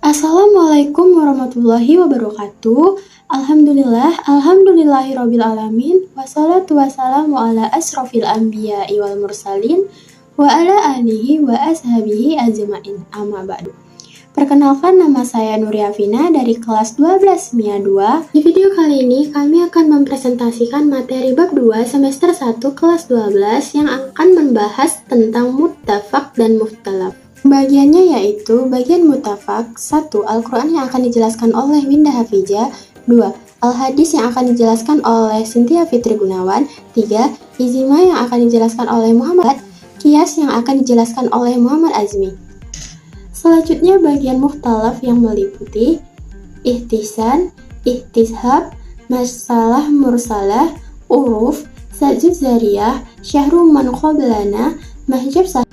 Assalamualaikum warahmatullahi wabarakatuh. Alhamdulillahirobbilalamin. Wassalatu wassalamu ala asrofil anbiya'i wal mursalin wa ala alihi wa ashabihi ajma'in. Amma ba'du. Perkenalkan, nama saya Nuriafina dari kelas 12 MIA 2. Di video kali ini kami akan mempresentasikan materi bab 2 semester 1 kelas 12 yang akan membahas tentang muttafaq dan mukhtalaf. Bagiannya yaitu bagian muttafaq, 1. Al-Quran yang akan dijelaskan oleh Winda Hafijah, 2. Al-Hadis yang akan dijelaskan oleh Cynthia Fitri Gunawan, 3. Ijma yang akan dijelaskan oleh Muhammad, Qiyas yang akan dijelaskan oleh Muhammad Azmi. Selanjutnya bagian mukhtalaf yang meliputi ihtisan, ihtishab, masalah mursalah, uruf, sajud zariyah, syahru man qablana, mahjab sahih.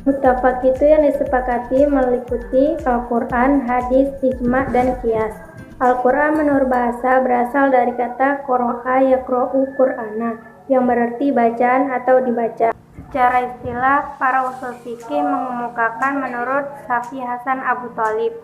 Muttafaq itu yang disepakati meliputi Al-Quran, hadis, ijma, dan qiyas. Al-Quran menurut bahasa berasal dari kata qoro'a yaqro'u qur'ana, yang berarti bacaan atau dibaca. Secara istilah, para usul fikih mengemukakan menurut Syafi'i Hasan Abu Thalib,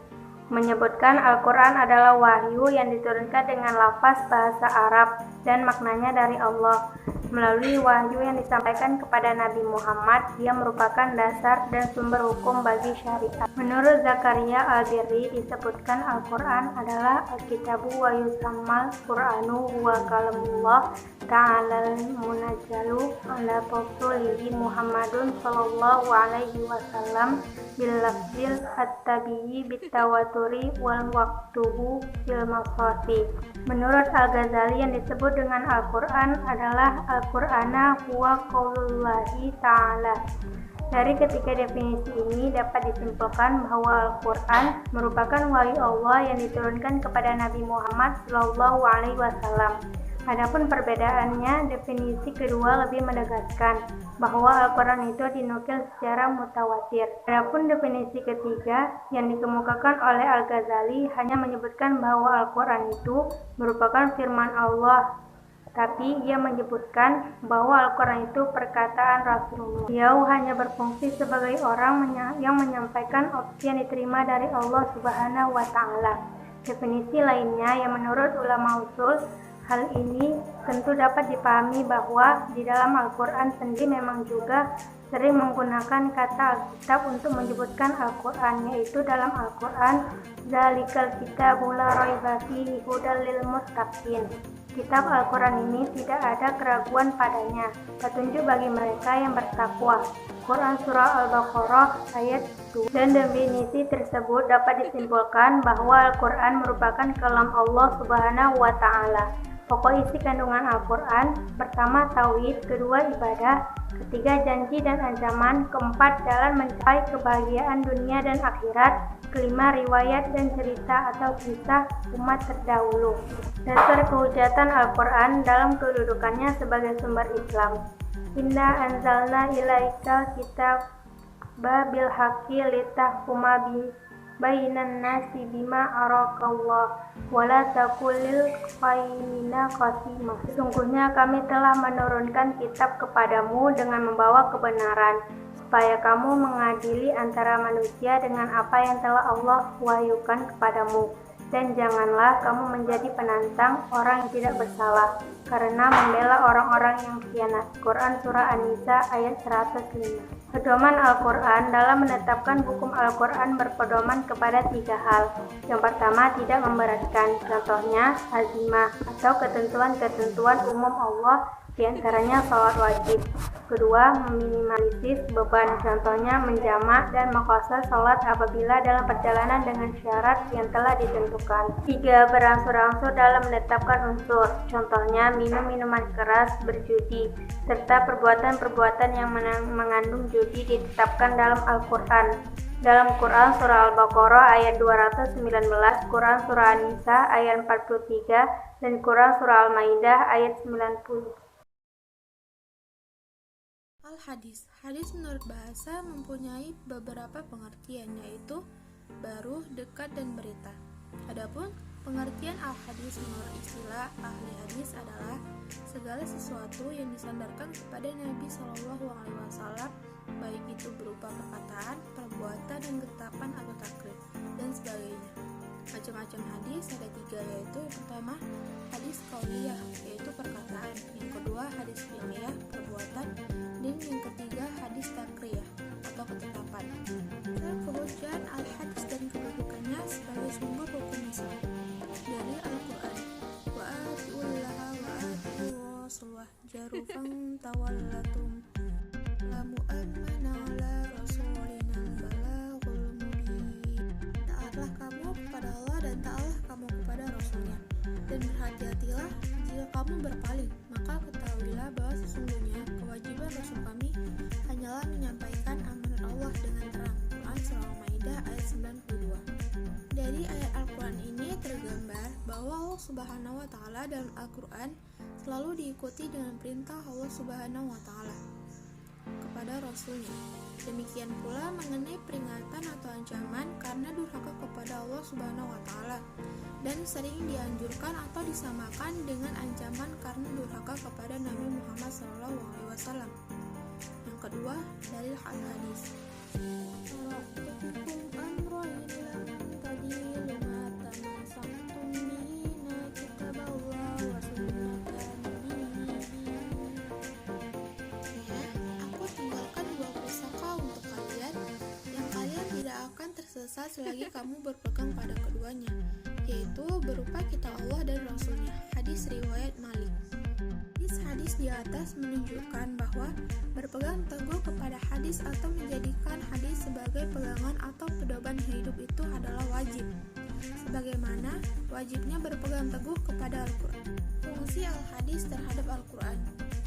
menyebutkan Al-Quran adalah wahyu yang diturunkan dengan lafaz bahasa Arab dan maknanya dari Allah. Melalui wahyu yang disampaikan kepada Nabi Muhammad, dia merupakan dasar dan sumber hukum bagi syariat. Menurut Zakaria Al-Birri, disebutkan Al-Quran adalah Al-Kitabu wa yusammal Qur'anu wa kalamullah ta'ala munajjalu ala rasulihi Muhammadun sallallahu alaihi wasallam bil-lafzil at-tabi'i bitawaturi wal waqtuhu fil masafi. Menurut Al-Ghazali, yang disebut dengan Al-Quran adalah Al-Qur'ana huwa qaulullahi ta'ala. Dari ketiga definisi ini dapat disimpulkan bahwa Al-Quran merupakan wahyu Allah yang diturunkan kepada Nabi Muhammad SAW. Adapun perbedaannya, definisi kedua lebih menegaskan bahwa Al-Quran itu dinukil secara mutawatir. Adapun definisi ketiga yang dikemukakan oleh Al-Ghazali hanya menyebutkan bahwa Al-Quran itu merupakan firman Allah, tapi ia menyebutkan bahwa Al-Quran itu perkataan Rasulullah. Dia hanya berfungsi sebagai orang yang menyampaikan opsi yang diterima dari Allah Subhanahu wa Ta'ala. Definisi lainnya yang menurut ulama usul, hal ini tentu dapat dipahami bahwa di dalam Al-Quran sendiri memang juga sering menggunakan kata Alkitab untuk menyebutkan Al-Quran, yaitu dalam Al-Quran, Zalikal kitabu la raiba fihi hudal lil muttaqin. Kitab Al-Quran ini tidak ada keraguan padanya, petunjuk bagi mereka yang bertakwa. Quran Surah Al-Baqarah ayat 2. Dan definisi tersebut dapat disimpulkan bahwa Al-Quran merupakan kalam Allah Subhanahu wa Ta'ala. Pokok isi kandungan Al-Quran: pertama tauhid, kedua ibadah, ketiga janji dan ancaman, keempat jalan mencapai kebahagiaan dunia dan akhirat, kelima riwayat dan cerita atau kisah umat terdahulu. Dasar kehujatan Al-Quran dalam kedudukannya sebagai sumber Islam. Inna anzalna ilaika kitab bil haqqi litahkuma bainan nasi bima arakallah wala takulil khainina qasimah. Sesungguhnya kami telah menurunkan kitab kepadamu dengan membawa kebenaran, supaya kamu mengadili antara manusia dengan apa yang telah Allah wahyukan kepadamu. Dan janganlah kamu menjadi penantang orang yang tidak bersalah, karena membela orang-orang yang khianat. Quran Surah An-Nisa ayat 105. Pedoman Al-Quran dalam menetapkan hukum Al-Quran berpedoman kepada 3 hal. Yang pertama, tidak memberatkan, contohnya azimah atau ketentuan-ketentuan umum Allah, diantaranya sholat wajib. Kedua, meminimalisir beban, contohnya menjamak dan maqsar sholat apabila dalam perjalanan dengan syarat yang telah ditentukan. 3, berangsur-angsur dalam menetapkan unsur, contohnya minum minuman keras, berjudi, serta perbuatan-perbuatan yang mengandung judi ditetapkan dalam Al-Quran. Dalam Quran Surah Al-Baqarah ayat 219, Quran Surah An-Nisa ayat 43, dan Quran Surah Al-Maidah ayat 90. Al-Hadis. Hadis menurut bahasa mempunyai beberapa pengertian, yaitu baru, dekat, dan berita. Adapun pengertian Al-Hadis menurut istilah ahli hadis adalah segala sesuatu yang disandarkan kepada Nabi SAW, baik itu berupa berupa perkataan, perbuatan, dan ketetapan atau takrir, dan sebagainya. Macam-macam hadis ada 3, yaitu yang pertama hadis qauliyah, yaitu perkataan, yang kedua hadis fi'liyah, perbuatan, dan yang ketiga hadis takriyah atau ketetapan. Kehujan al-hadis dan kedudukannya sebagai sumber hukum Islam dari Al-Quran. Wa atiullaha wa atiur rasulullah jarufan tawallatum lamu amana ala rasulina balagul mubin. Taatlah kamu kepada Allah dan taatlah kamu kepada Rasulnya, dan berhati-hatilah jika kamu berpaling, maka ketahuilah bahwa sesungguhnya kewajiban Rasul kami hanyalah menyampaikan amanat Allah dengan terang. Quran Surah Al-Maidah ayat 92. Dari ayat Al-Quran ini tergambar bahwa Allah Subhanahu wa Ta'ala dalam Al-Quran selalu diikuti dengan perintah Allah Subhanahu wa Ta'ala kepada Rasulnya. Demikian pula mengenai peringatan atau ancaman karena durhaka kepada Allah Subhanahu wa Ta'ala, dan sering dianjurkan atau disamakan dengan ancaman karena durhaka kepada Nabi Muhammad SAW. Yang kedua, dalil hadis. Tersesat selagi kamu berpegang pada keduanya, yaitu berupa kitab Allah dan Rasulnya. Hadis riwayat Malik. Hadis di atas menunjukkan bahwa berpegang teguh kepada hadis atau menjadikan hadis sebagai pegangan atau pedoman hidup itu adalah wajib, sebagaimana wajibnya berpegang teguh kepada Al-Quran. Fungsi al-hadis terhadap Al-Quran: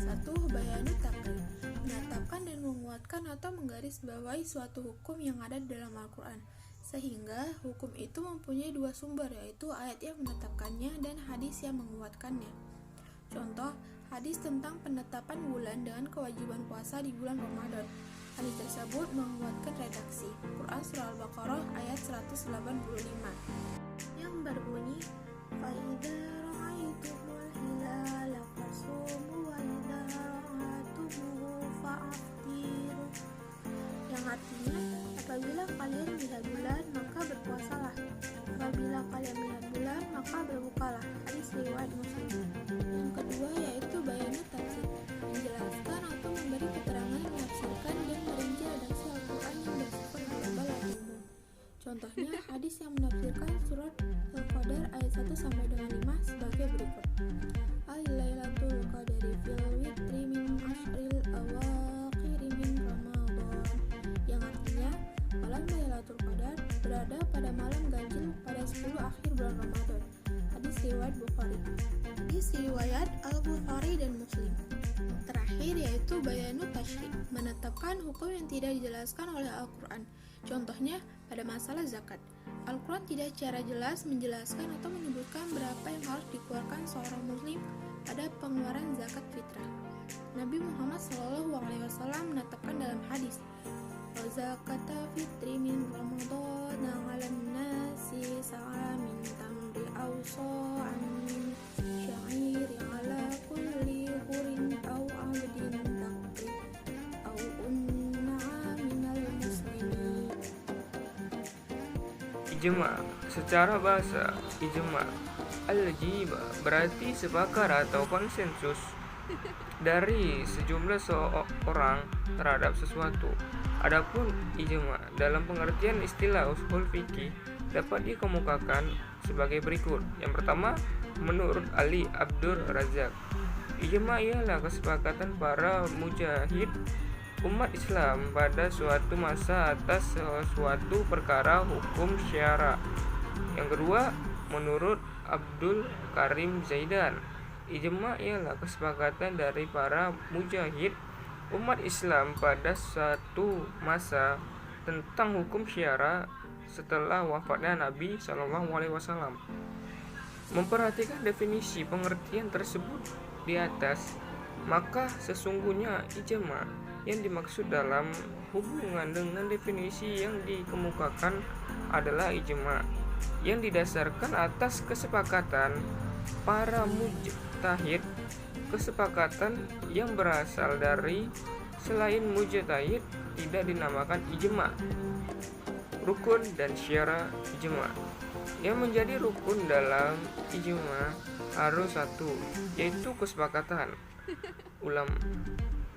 1. Bayanut takrib, menetapkan dan menguatkan atau menggarisbawahi suatu hukum yang ada di dalam Al-Quran, sehingga hukum itu mempunyai 2 sumber, yaitu ayat yang menetapkannya dan hadis yang menguatkannya. Contoh, hadis tentang penetapan bulan dengan kewajiban puasa di bulan Ramadan. Hadis tersebut menguatkan redaksi Quran Surah Al-Baqarah ayat 185 yang berbunyi, فَإِذَا رَأَيْتُمُ الْهِلَالَ فَصُومُوا وَإِذَا رَأَيْتُمُوهُ فَأَفْطِرُوا, yang artinya, apabila kalian melihat bulan maka berpuasalah, apabila kalian melihat bulan maka berbukalah. Hadis riwayat Muslim. Yang kedua yaitu bayanut tafsir, menjelaskan atau memberi keterangan, menafsirkan dan merinci redaksi Al-Quran yang bersifat global atau umum. Contohnya hadis yang menafsirkan surat Al-Qadar ayat 1 sampai dengan 5 sebagai berikut. Al-Lailatul Qadari fil witri min ashril awakhiri min Ramadan, yang artinya malam Lailatul Qadar berada pada malam ganjil pada 10 akhir bulan Ramadan. Hadis riwayat Bukhari. Hadis riwayat Al-Bukhari dan Muslim. Terakhir yaitu bayanut tasyri', menetapkan hukum yang tidak dijelaskan oleh Al-Quran. Contohnya pada masalah zakat, Al-Quran tidak secara jelas menjelaskan atau menyebutkan berapa yang harus dikeluarkan seorang muslim pada pengeluaran zakat fitrah. Nabi Muhammad SAW menetapkan dalam hadis, "Zakata fitri min Ramadan 'alan nasi sa'a min tamri aw sa'an min sya'iri 'ala kulli hurin aw 'abdin taqi aw unna'a minal muslimin." Ijma. Secara bahasa, ijma al-jiba berarti sepakat atau konsensus dari sejumlah orang terhadap sesuatu. Adapun ijma dalam pengertian istilah ushul fikih dapat dikemukakan sebagai berikut. Yang pertama, menurut Ali Abdur Razak, ijma ialah kesepakatan para mujahid umat Islam pada suatu masa atas suatu perkara hukum syara. Yang kedua, menurut Abdul Karim Zaidan, ijma ialah kesepakatan dari para mujahid umat Islam pada suatu masa tentang hukum syara setelah wafatnya Nabi SAW. Memperhatikan definisi pengertian tersebut di atas, maka sesungguhnya ijma yang dimaksud dalam hubungan dengan definisi yang dikemukakan adalah ijma yang didasarkan atas kesepakatan para mujtahid, kesepakatan yang berasal dari selain mujtahid tidak dinamakan ijma. Rukun dan syarat ijma. Yang menjadi rukun dalam ijma harus satu, yaitu kesepakatan ulama.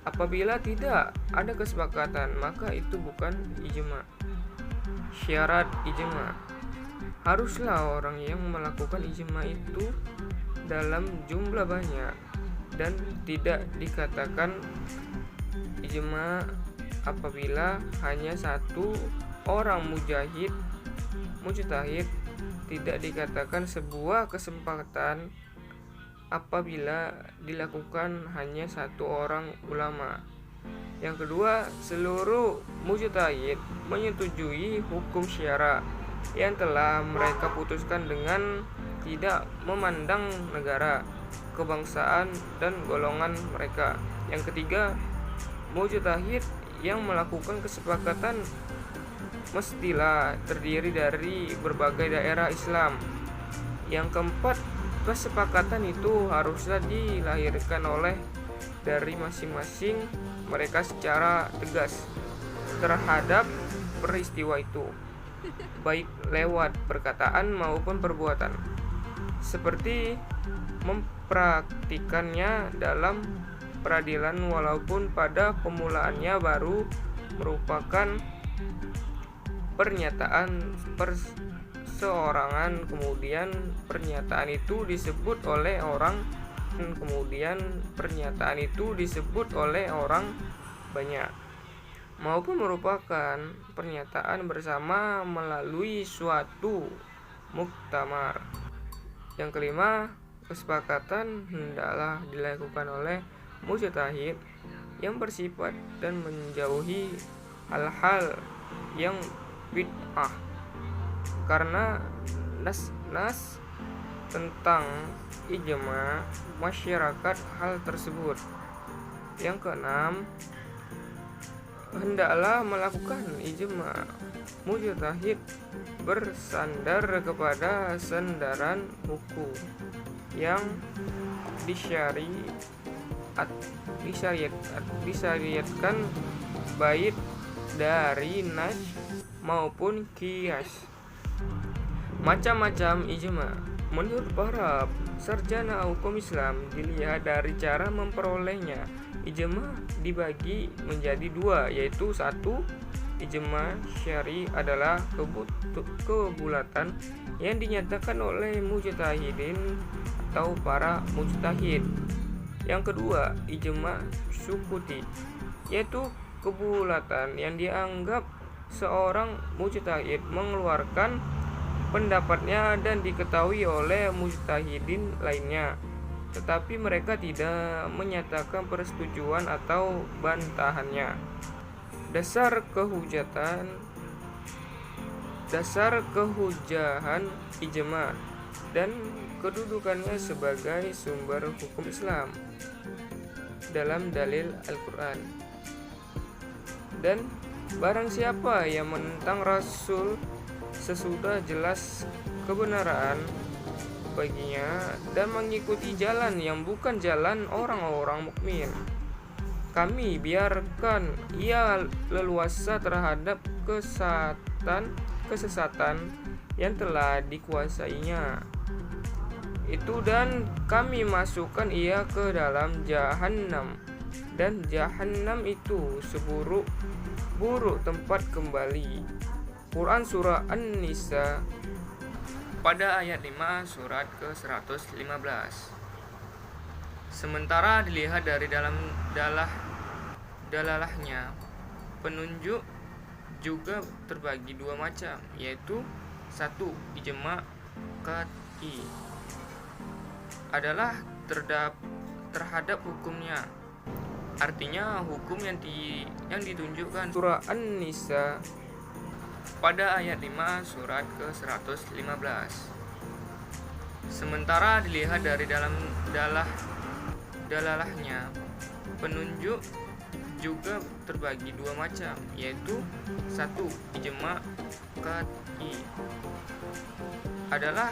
Apabila tidak ada kesepakatan, maka itu bukan ijma. Syarat ijma. Haruslah orang yang melakukan ijma itu dalam jumlah banyak dan tidak dikatakan ijma apabila hanya satu orang mujtahid, tidak dikatakan sebuah kesepakatan apabila dilakukan hanya satu orang ulama. Yang kedua, seluruh mujtahid menyetujui hukum syara yang telah mereka putuskan dengan tidak memandang negara, kebangsaan, dan golongan mereka. Yang ketiga, mujtahid yang melakukan kesepakatan mestilah terdiri dari berbagai daerah Islam. Yang keempat, kesepakatan itu haruslah dilahirkan dari masing-masing mereka secara tegas terhadap peristiwa itu, baik lewat perkataan maupun perbuatan, seperti mempraktikannya dalam peradilan walaupun pada permulaannya baru merupakan pernyataan perseorangan, kemudian pernyataan itu disebut oleh orang banyak, maupun merupakan pernyataan bersama melalui suatu muktamar. Yang kelima, kesepakatan hendaklah dilakukan oleh mujtahid yang bersifat dan menjauhi hal-hal yang bid'ah, karena nas tentang ijma masyarakat hal tersebut. Yang keenam, hendaklah melakukan ijma mujtahid bersandar kepada sandaran hukum yang disyariatkan baik dari nas maupun qiyas. Macam-macam ijma menurut para sarjana hukum Islam dilihat dari cara memperolehnya. Ijma dibagi menjadi dua, yaitu satu, ijma syar'i adalah kebulatan yang dinyatakan oleh mujtahidin atau para mujtahid. Yang kedua, ijma sukuti, yaitu kebulatan yang dianggap seorang mujtahid mengeluarkan pendapatnya dan diketahui oleh mujtahidin lainnya, tetapi mereka tidak menyatakan persetujuan atau bantahannya. Dasar kehujahan ijma dan kedudukannya sebagai sumber hukum Islam dalam dalil Al-Quran. Dan barang siapa yang menentang Rasul sesudah jelas kebenaran baginya dan mengikuti jalan yang bukan jalan orang-orang mukmin, kami biarkan ia leluasa terhadap kesesatan yang telah dikuasainya itu, dan kami masukkan ia ke dalam Jahannam, dan Jahannam itu seburuk-buruk tempat kembali. Quran Surah An-Nisa pada ayat 5 surat ke-115. Sementara dilihat dari dalalahnya, penunjuk juga terbagi dua macam, yaitu satu, ijma qat'i adalah terhadap hukumnya, artinya hukum yang ditunjukkan. Surah An-Nisa pada ayat 5 surat ke-115. Sementara dilihat dari dalalahnya, penunjuk juga terbagi dua macam, yaitu satu, ijma qat'i adalah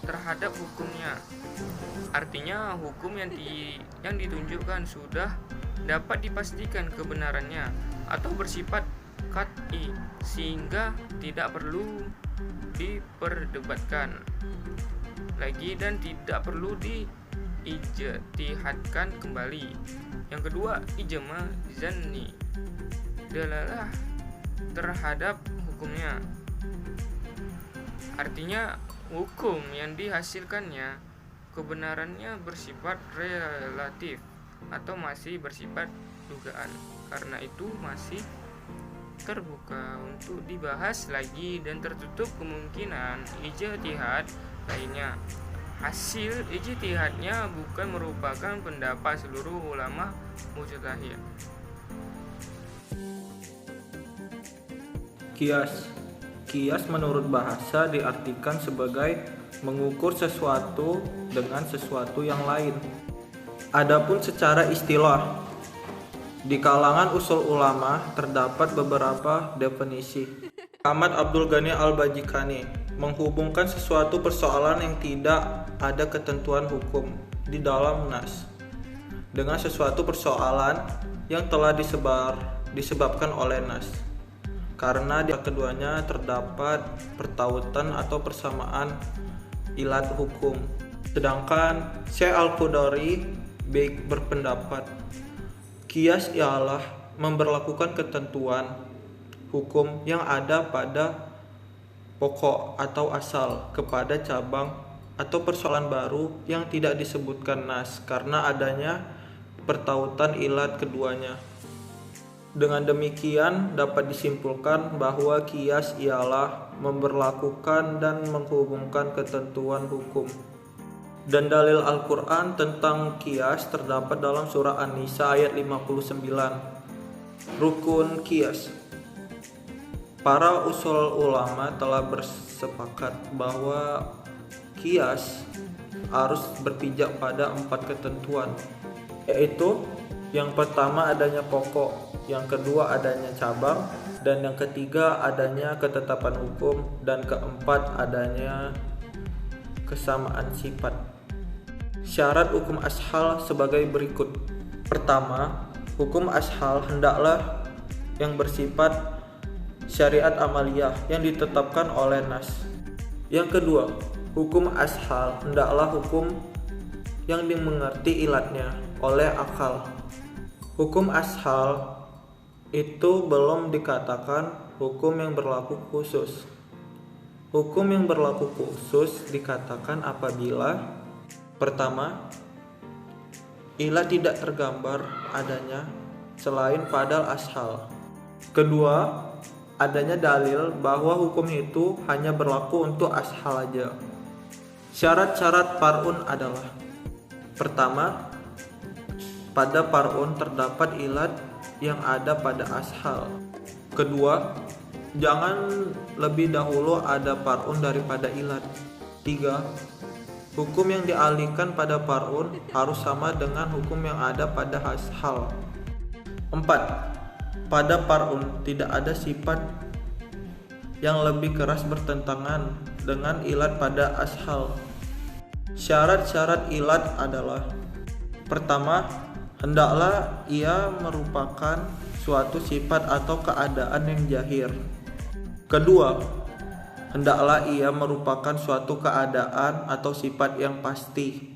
terhadap hukumnya, artinya hukum yang ditunjukkan sudah dapat dipastikan kebenarannya, atau bersifat qat'i sehingga tidak perlu diperdebatkan lagi dan tidak perlu diijtihadkan kembali. Yang kedua, ijma zanni, dalalah terhadap hukumnya. Artinya hukum yang dihasilkannya kebenarannya bersifat relatif atau masih bersifat dugaan. Karena itu masih terbuka untuk dibahas lagi dan tertutup kemungkinan ijtihad lainnya. Hasil ijtihadnya bukan merupakan pendapat seluruh ulama mujtahid. Kias menurut bahasa diartikan sebagai mengukur sesuatu dengan sesuatu yang lain. Adapun secara istilah, di kalangan usul ulama terdapat beberapa definisi. Ahmad Abdul Ghani Al-Bajikani menghubungkan sesuatu persoalan yang tidak ada ketentuan hukum di dalam nas dengan sesuatu persoalan yang telah disebabkan oleh nas, karena di keduanya terdapat pertautan atau persamaan ilat hukum. Sedangkan Syekh Al-Qudari berpendapat kias ialah memberlakukan ketentuan hukum yang ada pada pokok atau asal kepada cabang atau persoalan baru yang tidak disebutkan nas karena adanya pertautan ilat keduanya. Dengan demikian dapat disimpulkan bahwa kias ialah memberlakukan dan menghubungkan ketentuan hukum. Dan dalil Al-Quran tentang kias terdapat dalam surah An-Nisa ayat 59. Rukun kias. Para usul ulama telah bersepakat bahwa kias harus berpijak pada 4 ketentuan, yaitu yang pertama adanya pokok, yang kedua adanya cabang, dan yang ketiga adanya ketetapan hukum, dan keempat adanya kesamaan sifat. Syarat hukum ashal sebagai berikut. Pertama, hukum ashal hendaklah yang bersifat syariat amaliyah yang ditetapkan oleh nas. Yang kedua, hukum ashal hendaklah hukum yang dimengerti ilatnya oleh akal. Hukum ashal itu belum dikatakan hukum yang berlaku khusus. Hukum yang berlaku khusus dikatakan apabila pertama, ilat tidak tergambar adanya selain pada ashal. Kedua, adanya dalil bahwa hukum itu hanya berlaku untuk ashal aja. Syarat-syarat far'un adalah: pertama, pada far'un terdapat ilat yang ada pada ashal. Kedua, jangan lebih dahulu ada far'un daripada ilat. Tiga, hukum yang dialihkan pada far'un harus sama dengan hukum yang ada pada ashal. Empat, pada far'un tidak ada sifat yang lebih keras bertentangan dengan ilat pada ashal. Syarat-syarat ilat adalah: pertama, hendaklah ia merupakan suatu sifat atau keadaan yang jahir. Kedua, hendaklah ia merupakan suatu keadaan atau sifat yang pasti.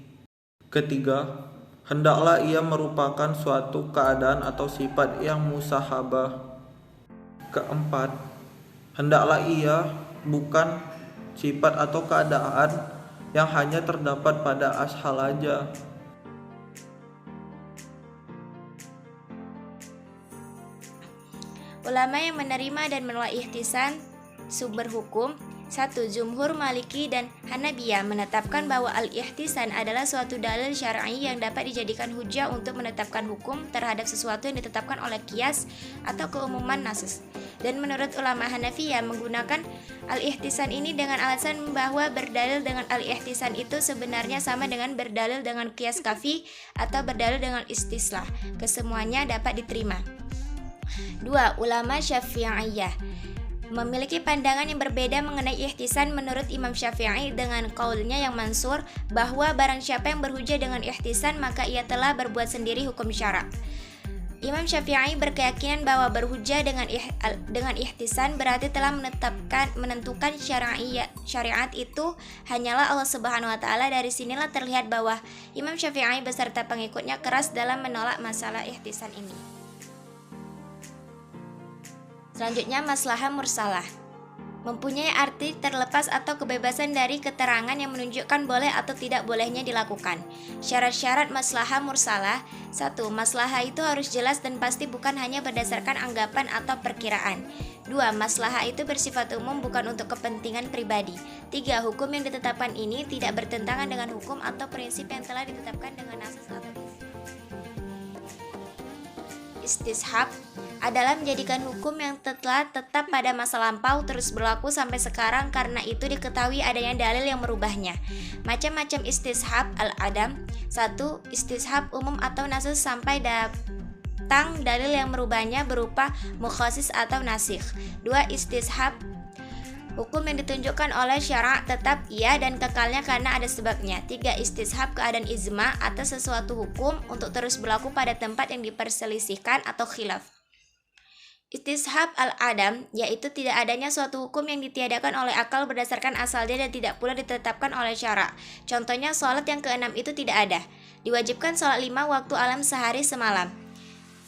Ketiga, hendaklah ia merupakan suatu keadaan atau sifat yang musahabah. Keempat, hendaklah ia bukan sifat atau keadaan yang hanya terdapat pada ashal aja. Ulama yang menerima dan menolak ihtisan sumber hukum. 1. Jumhur Maliki dan Hanabiyah menetapkan bahwa al-ihtisan adalah suatu dalil syar'i yang dapat dijadikan hujah untuk menetapkan hukum terhadap sesuatu yang ditetapkan oleh qiyas atau keumuman nasus. Dan menurut ulama Hanafiyah menggunakan al-ihtisan ini dengan alasan bahwa berdalil dengan al-ihtisan itu sebenarnya sama dengan berdalil dengan qiyas kafi atau berdalil dengan istislah. Kesemuanya dapat diterima. 2. Ulama Syafi'iyah memiliki pandangan yang berbeda mengenai ihtisan. Menurut Imam Syafi'i dengan qaulnya yang mansur bahwa barang siapa yang berhujah dengan ihtisan maka ia telah berbuat sendiri hukum syarak. Imam Syafi'i berkeyakinan bahwa berhujjah dengan ihtisan berarti telah menentukan syariat itu hanyalah Allah Subhanahu wa taala. Dari sinilah terlihat bahwa Imam Syafi'i beserta pengikutnya keras dalam menolak masalah ihtisan ini. Selanjutnya, maslahah mursalah mempunyai arti terlepas atau kebebasan dari keterangan yang menunjukkan boleh atau tidak bolehnya dilakukan. Syarat-syarat maslahah mursalah: 1. Maslahah itu harus jelas dan pasti, bukan hanya berdasarkan anggapan atau perkiraan. 2. Maslahah itu bersifat umum, bukan untuk kepentingan pribadi. 3. Hukum yang ditetapkan ini tidak bertentangan dengan hukum atau prinsip yang telah ditetapkan dengan asas atau istishab adalah menjadikan hukum yang telah tetap pada masa lampau terus berlaku sampai sekarang, karena itu diketahui adanya dalil yang merubahnya. Macam-macam istishab al-adam: 1. Istishab umum atau nasikh sampai datang dalil yang merubahnya berupa mukhasis atau nasikh. 2. Istishab hukum yang ditunjukkan oleh syara' tetap ia dan kekalnya karena ada sebabnya. 3. Istishab keadaan ijma atas sesuatu hukum untuk terus berlaku pada tempat yang diperselisihkan atau khilaf. Istishab al-adam yaitu tidak adanya suatu hukum yang ditiadakan oleh akal berdasarkan asalnya dan tidak pula ditetapkan oleh syara'. Contohnya, sholat yang keenam itu tidak ada. Diwajibkan sholat 5 waktu alam sehari semalam.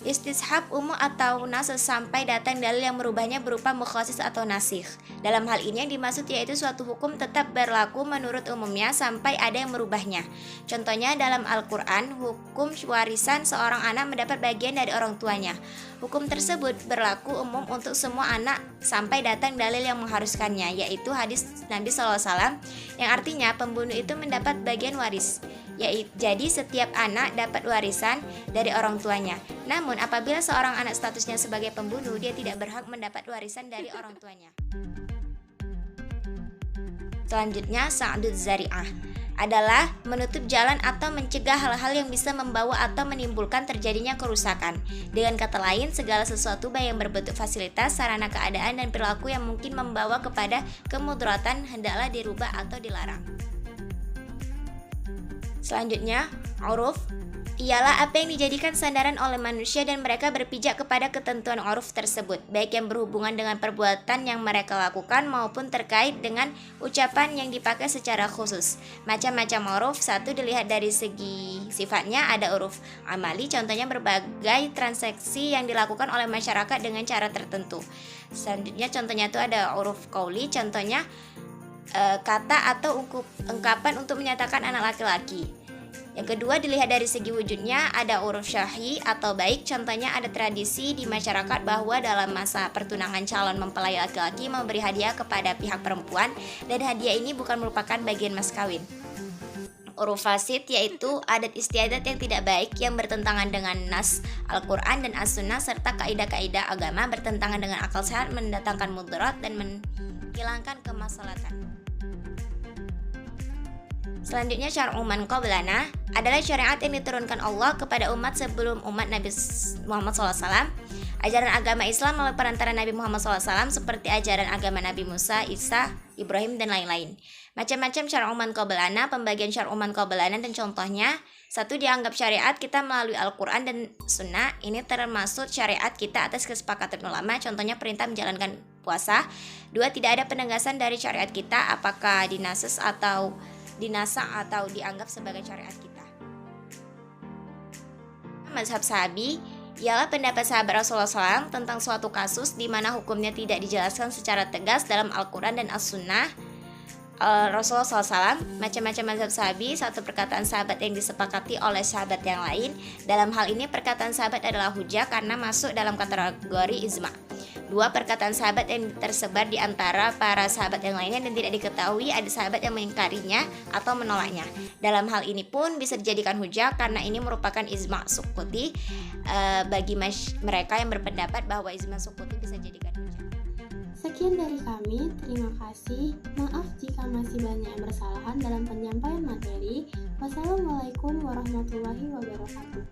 Istishab umum atau nasikh sampai datang dalil yang merubahnya berupa mukhasis atau nasikh. Dalam hal ini yang dimaksud yaitu suatu hukum tetap berlaku menurut umumnya sampai ada yang merubahnya. Contohnya dalam Al-Quran, hukum warisan seorang anak mendapat bagian dari orang tuanya. Hukum tersebut berlaku umum untuk semua anak sampai datang dalil yang mengharuskannya, yaitu hadis Nabi SAW yang artinya pembunuh itu mendapat bagian waris. Jadi setiap anak dapat warisan dari orang tuanya. Namun apabila seorang anak statusnya sebagai pembunuh, dia tidak berhak mendapat warisan dari orang tuanya. Selanjutnya, sa'dud zari'ah adalah menutup jalan atau mencegah hal-hal yang bisa membawa atau menimbulkan terjadinya kerusakan. Dengan kata lain, segala sesuatu baik yang berbentuk fasilitas, sarana keadaan, dan perilaku yang mungkin membawa kepada kemudaratan hendaklah dirubah atau dilarang. Selanjutnya, uruf ialah apa yang dijadikan sandaran oleh manusia dan mereka berpijak kepada ketentuan uruf tersebut, baik yang berhubungan dengan perbuatan yang mereka lakukan maupun terkait dengan ucapan yang dipakai secara khusus. Macam-macam uruf: 1. Dilihat dari segi sifatnya, ada uruf amali, contohnya berbagai transaksi yang dilakukan oleh masyarakat dengan cara tertentu. Selanjutnya contohnya itu ada uruf qauli, contohnya kata atau ungkapan untuk menyatakan anak laki-laki. Yang kedua, dilihat dari segi wujudnya, ada uruf syar'i atau baik, contohnya ada tradisi di masyarakat bahwa dalam masa pertunangan calon mempelai laki-laki memberi hadiah kepada pihak perempuan dan hadiah ini bukan merupakan bagian mas kawin. Uruf fasid yaitu adat istiadat yang tidak baik yang bertentangan dengan nas Al-Quran dan As-Sunnah serta kaidah-kaidah agama, bertentangan dengan akal sehat, mendatangkan mudarat dan menghilangkan kemaslahatan. Selanjutnya, syar'u man qablana adalah syariat yang diturunkan Allah kepada umat sebelum umat Nabi Muhammad SAW. Ajaran agama Islam melalui perantara Nabi Muhammad SAW seperti ajaran agama Nabi Musa, Isa, Ibrahim, dan lain-lain. Macam-macam syar'u man qablana, pembagian syar'u man qablana dan contohnya: 1. Dianggap syariat kita melalui Al-Quran dan Sunnah. Ini termasuk syariat kita atas kesepakatan ulama, contohnya perintah menjalankan puasa. 2. Tidak ada penegasan dari syariat kita, apakah dinasa atau dianggap sebagai syariat kita. Mazhab sahabi ialah pendapat sahabat Rasulullah SAW tentang suatu kasus di mana hukumnya tidak dijelaskan secara tegas dalam Al-Quran dan As-Sunnah Rasulullah SAW. Macam-macam mazhab sahabi: 1. Perkataan sahabat yang disepakati oleh sahabat yang lain. Dalam hal ini perkataan sahabat adalah hujah karena masuk dalam kategori ijma'. 2. Perkataan sahabat yang tersebar di antara para sahabat yang lainnya dan tidak diketahui ada sahabat yang mengingkarinya atau menolaknya. Dalam hal ini pun bisa dijadikan hujah karena ini merupakan ijma' sukuti bagi mereka yang berpendapat bahwa ijma' sukuti bisa dijadikan hujah. Sekian dari kami, terima kasih. Maaf jika masih banyak yang bersalahan dalam penyampaian materi. Wassalamualaikum warahmatullahi wabarakatuh.